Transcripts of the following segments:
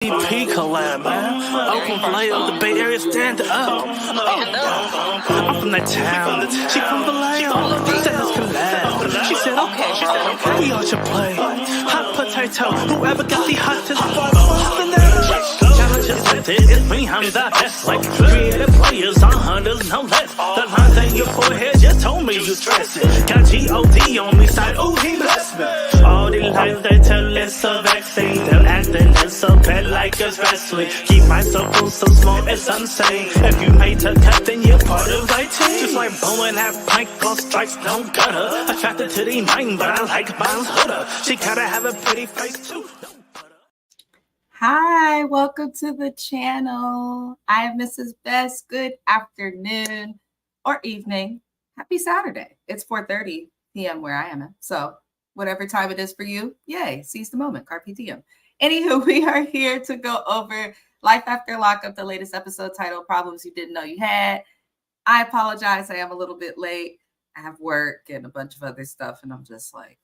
EP collab, man. Oakland Vallejo, the Bay Area, stand up. I'm from that town. She from Vallejo. Said let's collab. She said okay. We all should play. Hot potato. Whoever got the hottest vibe in there. Challenges with it. It's me, I'm the best. Like creative players on hunters, no less. The lines in your forehead just told me you stressing. Got G-O-D on me side. Ooh, he blessed me. All these lies they tell it's a vaccine. They're acting it's so bad like it's wrestling. Keep my circle so small it's insane. If you made the cut then you're part of my team. Just like blowing that pint on strikes, no gutter. Attracted to the mind but I like mine's hooder. She gotta have a pretty face too. Hi, welcome to the channel. I am Mrs. Best. Good afternoon or evening. Happy Saturday. It's 4:30 p.m. where I am. So whatever time it is for you, yay, seize the moment, carpe diem. Anywho, we are here to go over Life After Lockup, the latest episode titled Problems You Didn't Know You Had. I apologize, I am a little bit late. I have work and a bunch of other stuff, and I'm just like,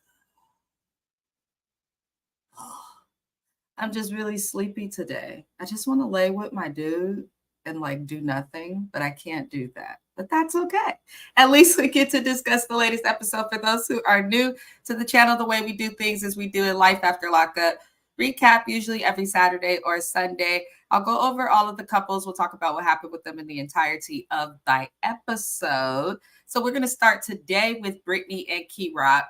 I'm just really sleepy today. I just want to lay with my dude and like do nothing, but I can't do that. But that's okay. At least we get to discuss the latest episode. For those who are new to the channel, the way we do things is we do a Life After Lockup recap, usually every Saturday or Sunday. I'll go over all of the couples. We'll talk about what happened with them in the entirety of the episode. So we're going to start today with Brittany and Key Rock.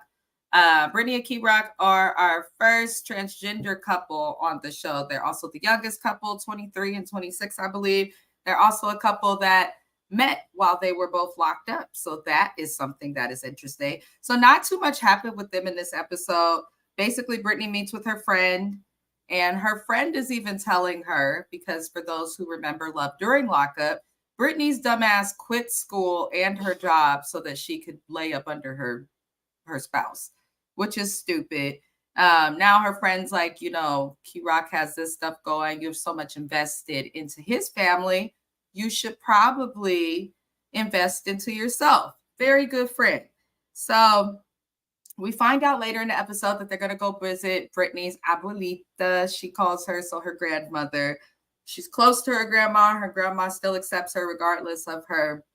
Brittany and Key Rock are our first transgender couple on the show. They're also the youngest couple, 23 and 26, I believe. They're also a couple that met while they were both locked up. So that is something that is interesting. So not too much happened with them in this episode. Basically, Brittany meets with her friend, and her friend is even telling her, because for those who remember Love During Lockup, Brittany's dumbass quit school and her job so that she could lay up under her spouse, which is stupid. Now her friend's like, you know, Key Rock has this stuff going. You're so much invested into his family. You should probably invest into yourself. Very good friend. So we find out later in the episode that they're going to go visit Brittany's abuelita. She calls her, so her grandmother. She's close to her grandma. Her grandma still accepts her regardless of her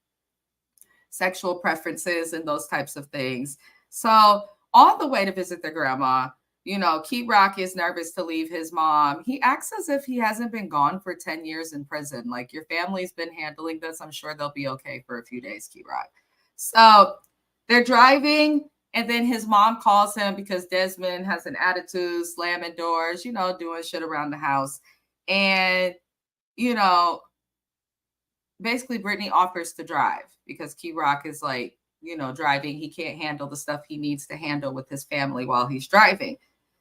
sexual preferences and those types of things. So on the way to visit their grandma, you know, Key Rock is nervous to leave his mom. He acts as if he hasn't been gone for 10 years in prison. Like, your family's been handling this. I'm sure they'll be okay for a few days, Key Rock. So they're driving, and then his mom calls him because Desmond has an attitude, slamming doors, you know, doing shit around the house. And, you know, basically Brittany offers to drive because Key Rock is like, you know, driving. He can't handle the stuff he needs to handle with his family while he's driving.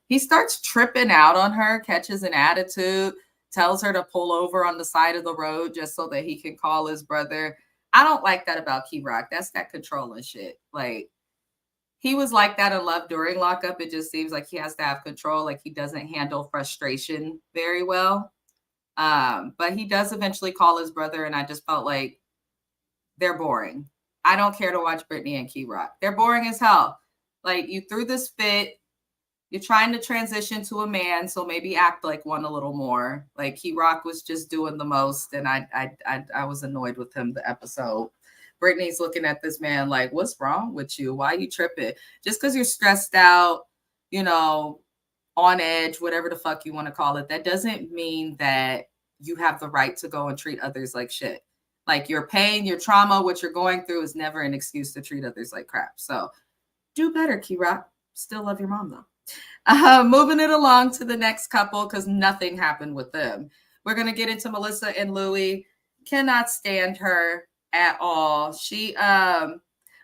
He starts tripping out on her, catches an attitude, tells her to pull over on the side of the road just so that he can call his brother. I don't like that about Key Rock. That's that controlling shit. Like, he was like that in Love During Lockup. It just seems like he has to have control. Like, he doesn't handle frustration very well. But he does eventually call his brother, and I just felt like they're boring. I don't care to watch Brittany and Key Rock. They're boring as hell. Like, you threw this fit. You're trying to transition to a man, so maybe act like one a little more. Like, Key Rock was just doing the most, and I was annoyed with him the episode. Brittany's looking at this man like, what's wrong with you? Why are you tripping? Just because you're stressed out, you know, on edge, whatever the fuck you want to call it, that doesn't mean that you have the right to go and treat others like shit. Like, your pain, your trauma, what you're going through is never an excuse to treat others like crap. So do better, Key Rock. Still love your mom, though. Moving it along to the next couple, because nothing happened with them. We're going to get into Melissa and Louie. Cannot stand her at all.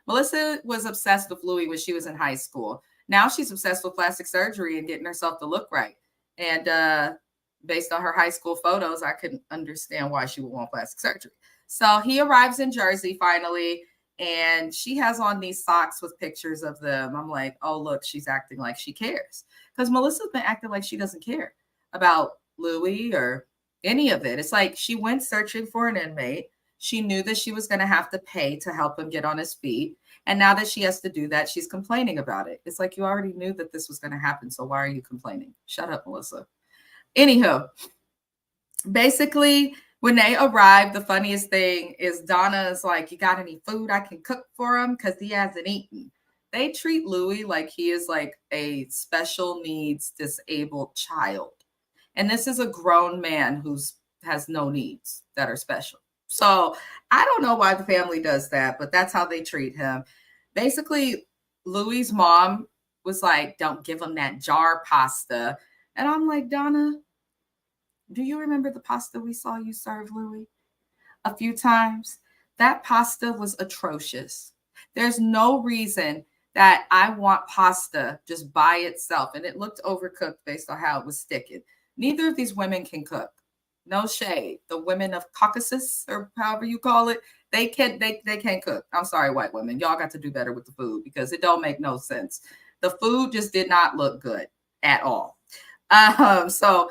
Melissa was obsessed with Louie when she was in high school. Now she's obsessed with plastic surgery and getting herself to look right. And based on her high school photos, I couldn't understand why she would want plastic surgery. So he arrives in Jersey finally, and she has on these socks with pictures of them. I'm like, oh, look, she's acting like she cares. Because Melissa's been acting like she doesn't care about Louie or any of it. It's like she went searching for an inmate. She knew that she was going to have to pay to help him get on his feet. And now that she has to do that, she's complaining about it. It's like, you already knew that this was going to happen. So why are you complaining? Shut up, Melissa. Anywho, basically, when they arrive, the funniest thing is Donna is like, "You got any food I can cook for him? Because he hasn't eaten." They treat Louis like he is like a special needs disabled child. And this is a grown man who's has no needs that are special. So I don't know why the family does that, but that's how they treat him. Basically, Louis's mom was like, "Don't give him that jar pasta." And I'm like, "Donna, do you remember the pasta we saw you serve Louis a few times? That pasta was atrocious. There's no reason that I want pasta just by itself." And it looked overcooked based on how it was sticking. Neither of these women can cook. No shade. The women of Caucasus, or however you call it, they can't cook. I'm sorry, white women. Y'all got to do better with the food because it don't make no sense. The food just did not look good at all. So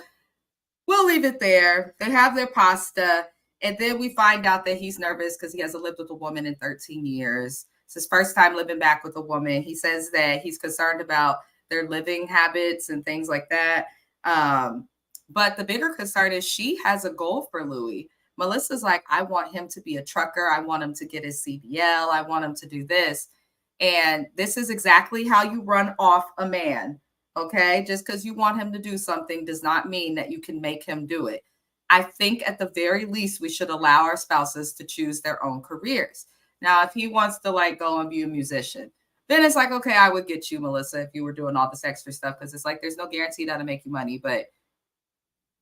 we'll leave it there. They have their pasta. And then we find out that he's nervous because he hasn't lived with a woman in 13 years. It's his first time living back with a woman. He says that he's concerned about their living habits and things like that. But the bigger concern is she has a goal for Louis. Melissa's like, "I want him to be a trucker. I want him to get his CDL. I want him to do this." And this is exactly how you run off a man. Okay. Just because you want him to do something does not mean that you can make him do it. I think at the very least, we should allow our spouses to choose their own careers. Now, if he wants to like go and be a musician, then it's like, okay, I would get you, Melissa, if you were doing all this extra stuff, because it's like there's no guarantee that'll make you money. But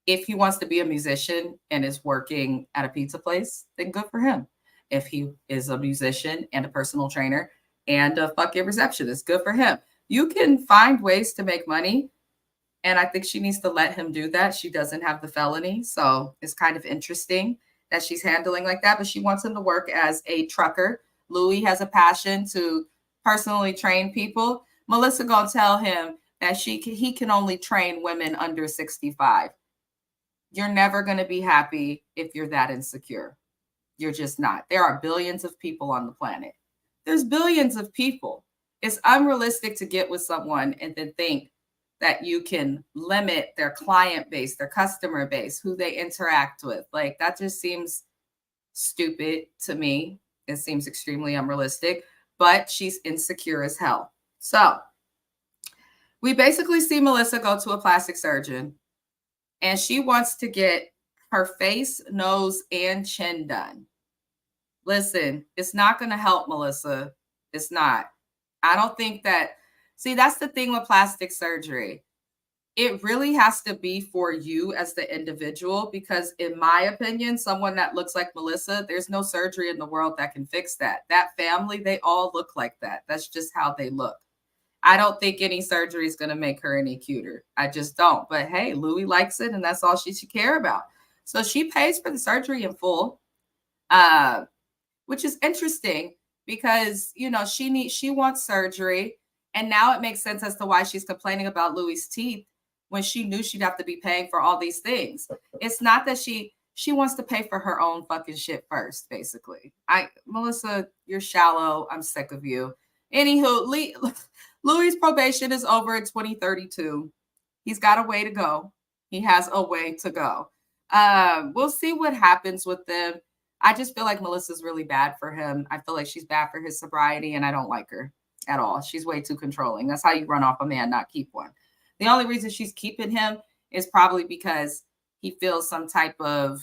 if he wants to be a musician and is working at a pizza place, then good for him. If he is a musician and a personal trainer and a fucking receptionist, good for him. You can find ways to make money. And I think she needs to let him do that. She doesn't have the felony. So it's kind of interesting that she's handling like that. But she wants him to work as a trucker. Louis has a passion to personally train people. Melissa gonna tell him that he can only train women under 65. You're never going to be happy if you're that insecure. You're just not. There are billions of people on the planet. There's billions of people. It's unrealistic to get with someone and then think that you can limit their client base, their customer base, who they interact with. Like that just seems stupid to me. It seems extremely unrealistic, but she's insecure as hell. So we basically see Melissa go to a plastic surgeon and she wants to get her face, nose, and chin done. Listen, it's not going to help, Melissa. It's not. I don't think that. See, that's the thing with plastic surgery. It really has to be for you as the individual, because in my opinion, someone that looks like Melissa, there's no surgery in the world that can fix that. That family, they all look like that. That's just how they look. I don't think any surgery is going to make her any cuter. I just don't. But hey, Louis likes it, and that's all she should care about. So she pays for the surgery in full, which is interesting because, you know, she wants surgery. And now it makes sense as to why she's complaining about Louis' teeth when she knew she'd have to be paying for all these things. It's not that she wants to pay for her own fucking shit first, basically. Melissa, you're shallow. I'm sick of you. Anywho, Louis' probation is over in 2032. He's got a way to go. He has a way to go. We'll see what happens with them. I just feel like Melissa's really bad for him. I feel like she's bad for his sobriety, and I don't like her at all. She's way too controlling. That's how you run off a man, not keep one. The only reason she's keeping him is probably because he probably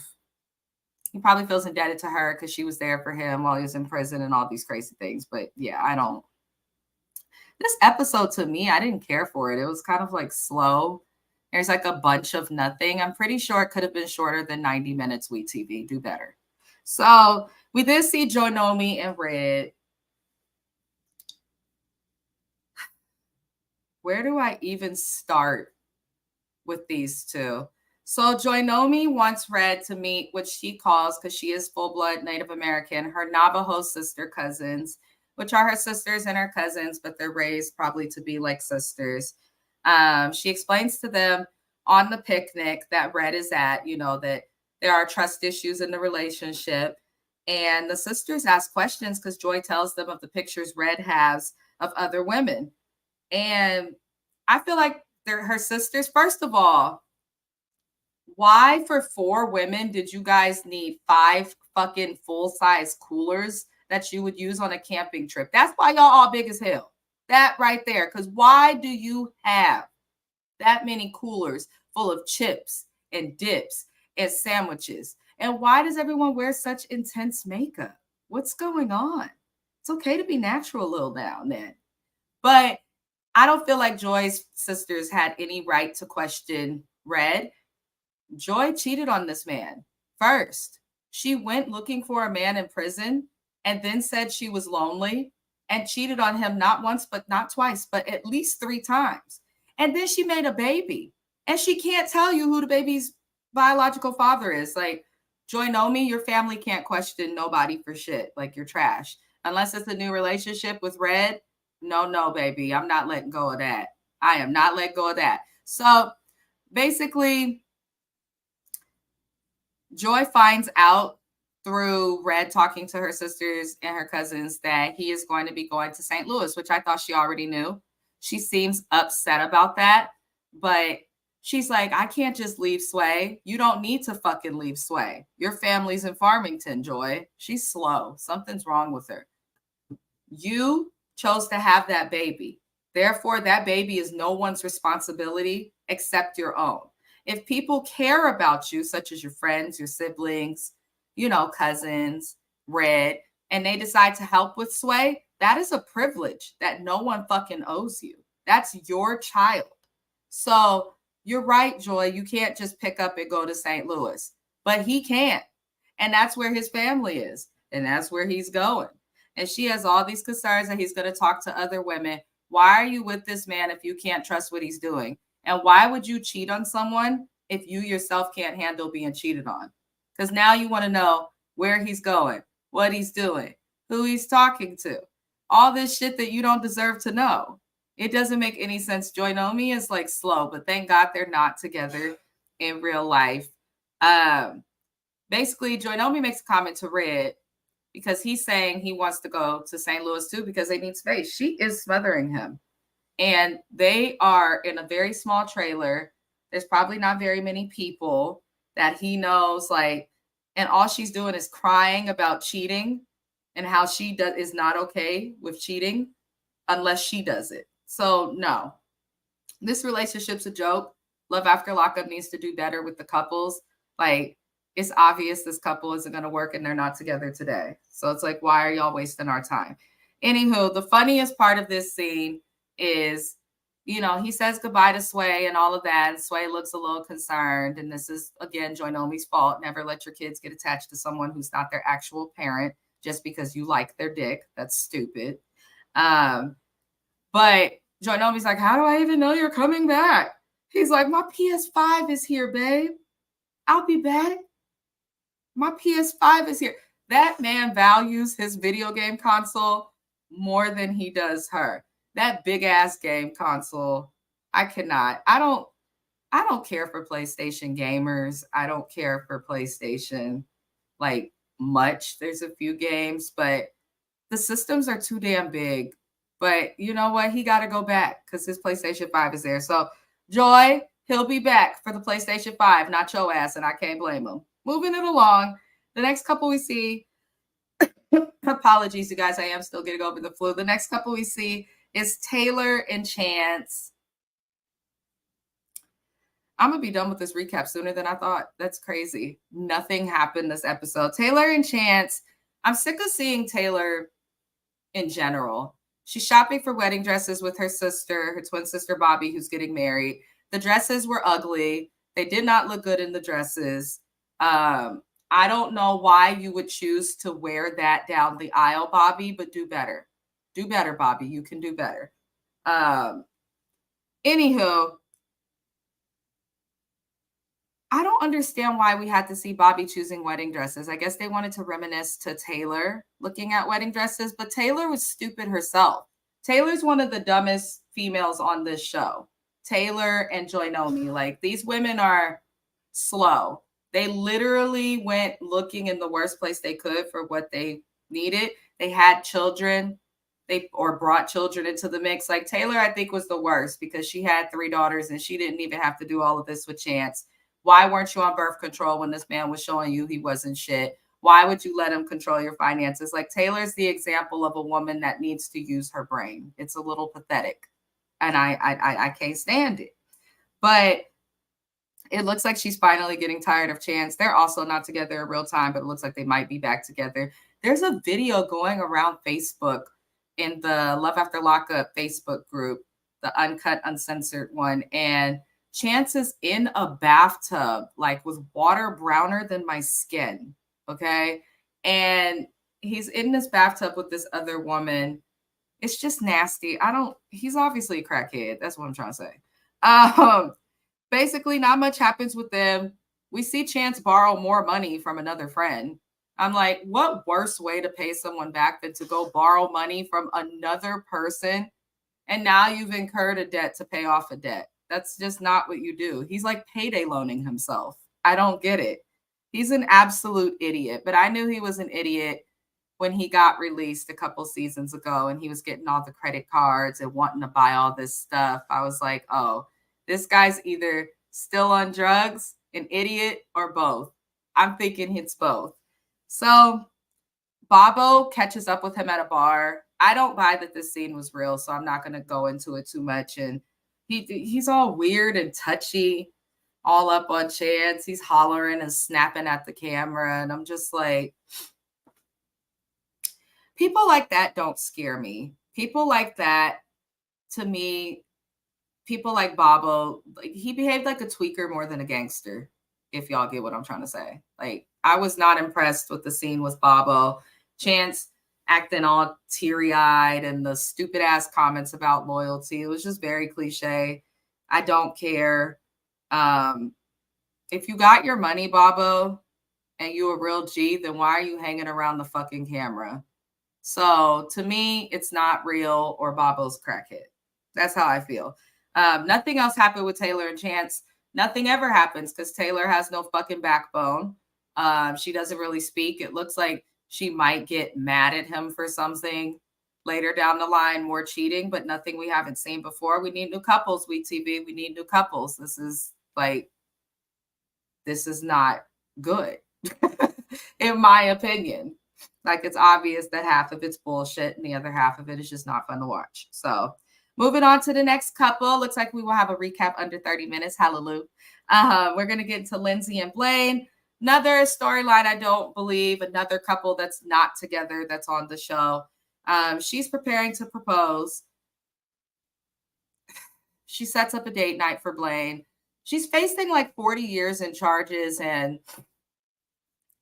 feels indebted to her because she was there for him while he was in prison and all these crazy things. But yeah, this episode to me, I didn't care for it. It was kind of like slow. There's like a bunch of nothing. I'm pretty sure it could have been shorter than 90 minutes. WeTV, do better. So we did see Joinomi and Red. Where do I even start with these two? So Joinomi wants Red to meet what she calls, because she is full-blood Native American, her Navajo sister cousins, which are her sisters and her cousins, but they're raised probably to be like sisters. She explains to them on the picnic that Red is at, that there are trust issues in the relationship. And the sisters ask questions because Joy tells them of the pictures Red has of other women. And I feel like they're her sisters. First of all, Why for 4 women did you guys need 5 fucking full-size coolers that you would use on a camping trip? That's why y'all all big as hell. That right there. Because why do you have that many coolers full of chips and dips and sandwiches? And why does everyone wear such intense makeup? What's going on? It's okay to be natural a little now and then. But I don't feel like Joy's sisters had any right to question Red. Joy cheated on this man first. She went looking for a man in prison and then said she was lonely and cheated on him not once, but not twice, but at least 3 times. And then she made a baby and she can't tell you who the baby's biological father is. Like, Joy Nomi, your family can't question nobody for shit. Like, you're trash. Unless it's a new relationship with Red. No, baby. I'm not letting go of that. I am not letting go of that. So basically, Joy finds out through Red talking to her sisters and her cousins that he is going to be going to St. Louis, which I thought she already knew. She seems upset about that, but she's like, I can't just leave Sway. You don't need to fucking leave Sway. Your family's in Farmington, Joy. She's slow. Something's wrong with her. You chose to have that baby. Therefore, that baby is no one's responsibility except your own. If people care about you, such as your friends, your siblings, cousins, Red, and they decide to help with Sway, that is a privilege that no one fucking owes you. That's your child. So you're right, Joy. You can't just pick up and go to St. Louis, but he can't. And that's where his family is. And that's where he's going. And she has all these concerns that he's going to talk to other women. Why are you with this man if you can't trust what he's doing? And why would you cheat on someone if you yourself can't handle being cheated on? Because now you want to know where he's going, what he's doing, who he's talking to, all this shit that you don't deserve to know. It doesn't make any sense. Joy Nomi is like slow, but thank God they're not together in real life. Basically, Joy Nomi makes a comment to Red because he's saying he wants to go to St. Louis too because they need space. She is smothering him. And they are in a very small trailer. There's probably not very many people that he knows, and all she's doing is crying about cheating and how she is not okay with cheating unless she does it. So no, this relationship's a joke. Love After Lockup needs to do better with the couples. It's obvious this couple isn't going to work and they're not together today. So it's like, why are y'all wasting our time? Anywho, the funniest part of this scene is, he says goodbye to Sway and all of that. And Sway looks a little concerned. And this is, again, Joy Nomi's fault. Never let your kids get attached to someone who's not their actual parent just because you like their dick. That's stupid. But Joy Nomi's like, how do I even know you're coming back? He's like, my PS5 is here, babe. I'll be back. My PS5 is here. That man values his video game console more than he does her. That big ass game console, I cannot. I don't care for PlayStation gamers. I don't care for PlayStation much. There's a few games, but the systems are too damn big. But you know what? He got to go back because his PlayStation 5 is there. So Joy, he'll be back for the PlayStation 5, not your ass, and I can't blame him. Moving it along. The next couple we see, apologies, you guys, I am still getting over the flu. The next couple we see is Taylor and Chance. I'm going to be done with this recap sooner than I thought. That's crazy. Nothing happened this episode. Taylor and Chance, I'm sick of seeing Taylor in general. She's shopping for wedding dresses with her sister, her twin sister, Bobby, who's getting married. The dresses were ugly. They did not look good in the dresses. I don't know why you would choose to wear that down the aisle, Bobby, but do better. Do better, Bobby. You can do better. Anywho, I don't understand why we had to see Bobby choosing wedding dresses. I guess they wanted to reminisce to Taylor looking at wedding dresses, but Taylor was stupid herself. Taylor's one of the dumbest females on this show. Taylor and Joy Nomi. These women are slow. They literally went looking in the worst place they could for what they needed. They had children. Or brought children into the mix. Taylor, I think, was the worst because she had 3 daughters and she didn't even have to do all of this with Chance. Why weren't you on birth control when this man was showing you he wasn't shit? Why would you let him control your finances? Like, Taylor's the example of a woman that needs to use her brain. It's a little pathetic, and I can't stand it. But it looks like she's finally getting tired of Chance. They're also not together in real time, but it looks like they might be back together. There's a video going around Facebook in the Love After Lockup Facebook group, the uncut, uncensored one, and Chance is in a bathtub, like with water browner than my skin. Okay. And he's in this bathtub with this other woman. It's just nasty. He's obviously a crackhead. That's what I'm trying to say. Basically, not much happens with them. We see Chance borrow more money from another friend. I'm like, what worse way to pay someone back than to go borrow money from another person? And now you've incurred a debt to pay off a debt. That's just not what you do. He's like payday loaning himself. I don't get it. He's an absolute idiot. But I knew he was an idiot when he got released a couple seasons ago and he was getting all the credit cards and wanting to buy all this stuff. I was like, oh, this guy's either still on drugs, an idiot, or both. I'm thinking it's both. So Bobo catches up with him at a bar. I don't buy that this scene was real, so I'm not going to go into it too much. And he's all weird and touchy, all up on Chance. He's hollering and snapping at the camera. And I'm just like, people like that don't scare me. People like that, to me, people like Bobo, like, he behaved like a tweaker more than a gangster, if y'all get what I'm trying to say. Like, I was not impressed with the scene with Bobo. Chance acting all teary-eyed and the stupid-ass comments about loyalty. It was just very cliche. I don't care. If you got your money, Bobo, and you a real G, then why are you hanging around the fucking camera? So to me, it's not real, or Bobo's crackhead. That's how I feel. Nothing else happened with Taylor and Chance. Nothing ever happens because Taylor has no fucking backbone. She doesn't really speak. It looks like she might get mad at him for something later down the line, more cheating, but nothing we haven't seen before. We need new couples, WeTV. We need new couples. This is not good, in my opinion. Like, it's obvious that half of it's bullshit and the other half of it is just not fun to watch. So moving on to the next couple. Looks like we will have a recap under 30 minutes. Hallelujah. We're going to get into Lindsay and Blaine. Another storyline I don't believe. Another couple that's not together that's on the show. She's preparing to propose. She sets up a date night for Blaine. She's facing like 40 years in charges, and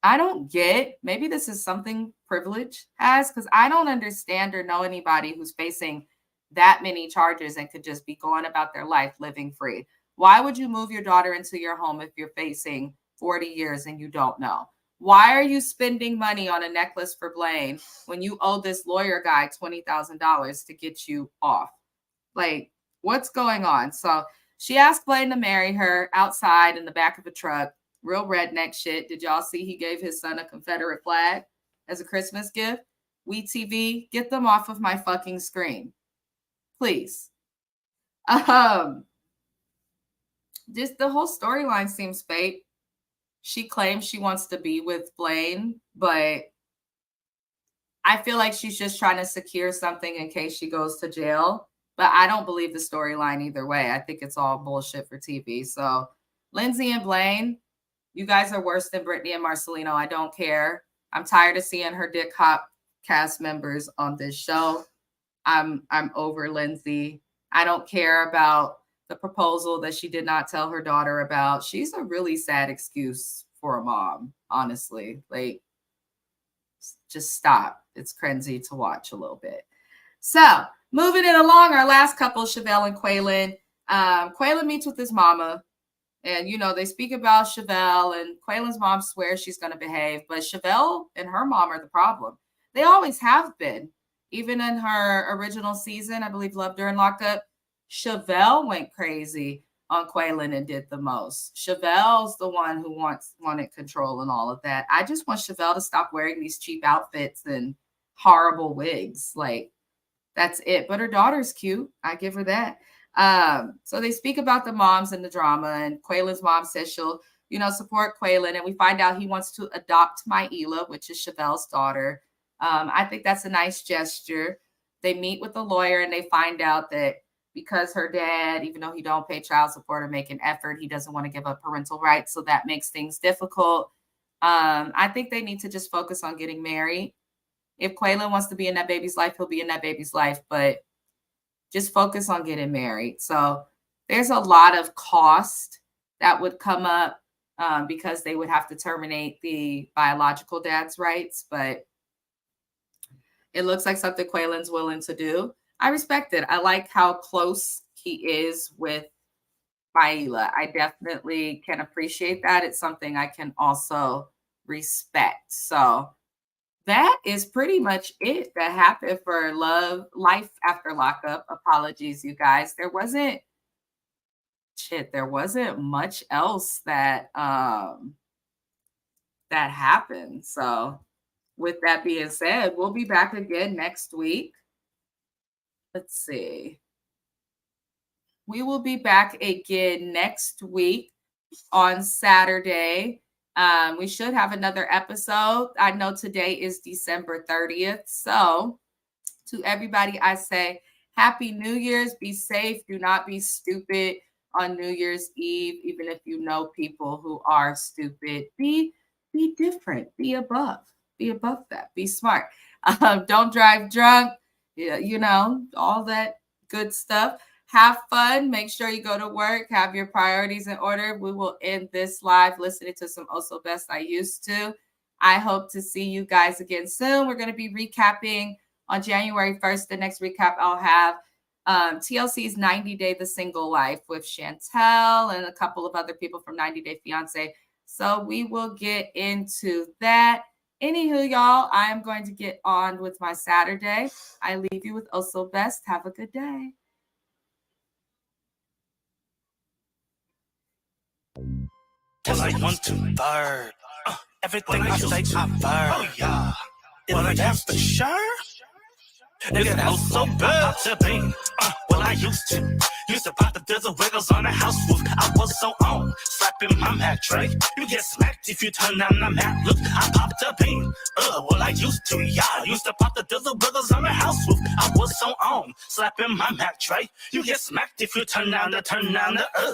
I don't get, maybe this is something privilege has, because I don't understand or know anybody who's facing that many charges and could just be going about their life living free. Why would you move your daughter into your home if you're facing 40 years and you don't know? Why are you spending money on a necklace for Blaine when you owe this lawyer guy $20,000 to get you off? Like, what's going on? So she asked Blaine to marry her outside in the back of a truck. Real redneck shit. Did y'all see he gave his son a Confederate flag as a Christmas gift? WeTV, get them off of my fucking screen, please. Just the whole storyline seems fake. She claims she wants to be with Blaine, but I feel like she's just trying to secure something in case she goes to jail. But I don't believe the storyline either way. I think it's all bullshit for TV. So Lindsay and Blaine, you guys are worse than Brittany and Marcelino. I don't care. I'm tired of seeing her dick hop cast members on this show. I'm over Lindsay. I don't care about the proposal that she did not tell her daughter about. She's a really sad excuse for a mom, honestly. Like, just stop. It's cringy to watch a little bit. So, moving it along, our last couple, Chevelle and Quaylin. Quaylin meets with his mama. And, you know, they speak about Chevelle, and Quaylin's mom swears she's going to behave. But Chevelle and her mom are the problem. They always have been. Even in her original season, I believe Love During Lockup, Chevelle went crazy on Quaylin and did the most. Chevelle's the one who wanted control and all of that. I just want Chevelle to stop wearing these cheap outfits and horrible wigs. Like, that's it. But her daughter's cute. I give her that. So they speak about the moms and the drama, and Quaylen's mom says she'll, support Quaylen, and we find out he wants to adopt Myela, which is Chevelle's daughter. I think that's a nice gesture. They meet with the lawyer and they find out that because her dad, even though he don't pay child support or make an effort, he doesn't want to give up parental rights. So that makes things difficult. I think they need to just focus on getting married. If Quaylen wants to be in that baby's life, he'll be in that baby's life, but just focus on getting married. So there's a lot of cost that would come up because they would have to terminate the biological dad's rights, but it looks like something Quaylen's willing to do. I respect it. I like how close he is with Myela. I definitely can appreciate that. It's something I can also respect. So that is pretty much it that happened for Life After Lockup. Apologies, you guys. There wasn't much else that that happened. So with that being said, we'll be back again next week. Let's see. We will be back again next week on Saturday. We should have another episode. I know today is December 30th. So to everybody, I say Happy New Year's. Be safe. Do not be stupid on New Year's Eve, even if you know people who are stupid. Be different. Be above that. Be smart. Don't drive drunk. Yeah, all that good stuff. Have fun. Make sure you go to work. Have your priorities in order. We will end this live listening to some Oh So Best I Used To. I hope to see you guys again soon. We're going to be recapping on January 1st. The next recap I'll have TLC's 90 Day The Single Life with Chantel and a couple of other people from 90 Day Fiance. So we will get into that. Anywho, y'all, I am going to get on with my Saturday. I leave you with Oh So Best. Have a good day. It's like 1, 2, 3rd. Everything I say, I burn. Oh, yeah. Well, that's for sure. Nigga, that's so bad to be. Well, I used to pop the dizzle wiggles on the house roof. I was so on, slapping my Mac tray. You get smacked if you turn down the Mac. Look, I popped a bean. Well, I used to pop the dizzle wiggles on the house roof. I was so on, slapping my Mac tray. You get smacked if you turn down the.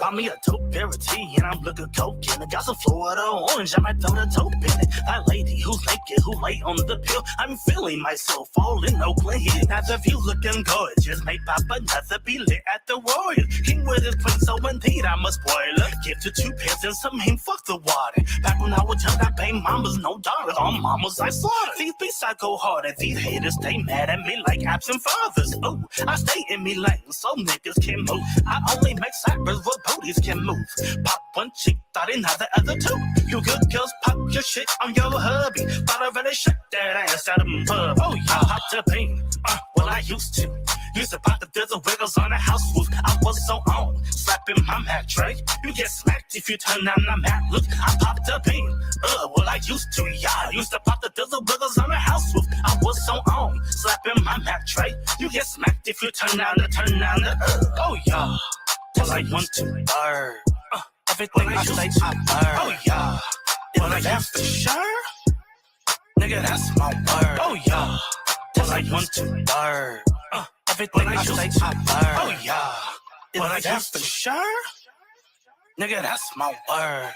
Buy me a dope pair of tea and I'm looking coke in it. Got some Florida orange, I might throw the dope in it. That lady who's naked, who lay on the pill. I'm feeling myself all in Oakland Hill. Now the view looking gorgeous, may pop another be lit at the Warriors. King with his queen, so indeed I'm a spoiler. Give to 2 pence and some him, fuck the water. Back when I was young, I paid mamas no dollars. On mamas I slaughter. These beats I go harder. These haters stay mad at me like absent fathers. Oh, I stay in me lane so niggas can move. I only make cyphers where booties can move. Pop one cheek, thought another other two. You good girls pop your shit on your hubby. But I really shake that ass out of my pub. Oh, yeah, hot to bean. Well, I used to pop the dizzle wiggles on the house roof. I was so on, slapping my Mac tray. You get smacked if you turn down the Mac. Look, I popped a bean. Well, I used to pop the dizzle wiggles on the house roof. I was so on, slapping my Mac tray. You get smacked if you turn down the. Oh, yeah. It's like 1, 2, 3rd. Everything I say, I burn. Oh, yeah. Well, that's for sure. Nigga, that's my word. Oh, yeah. It's like 1, 2, 3rd. Everything I say, I burn. Oh, yeah. Well, that's for sure. Nigga, that's my word.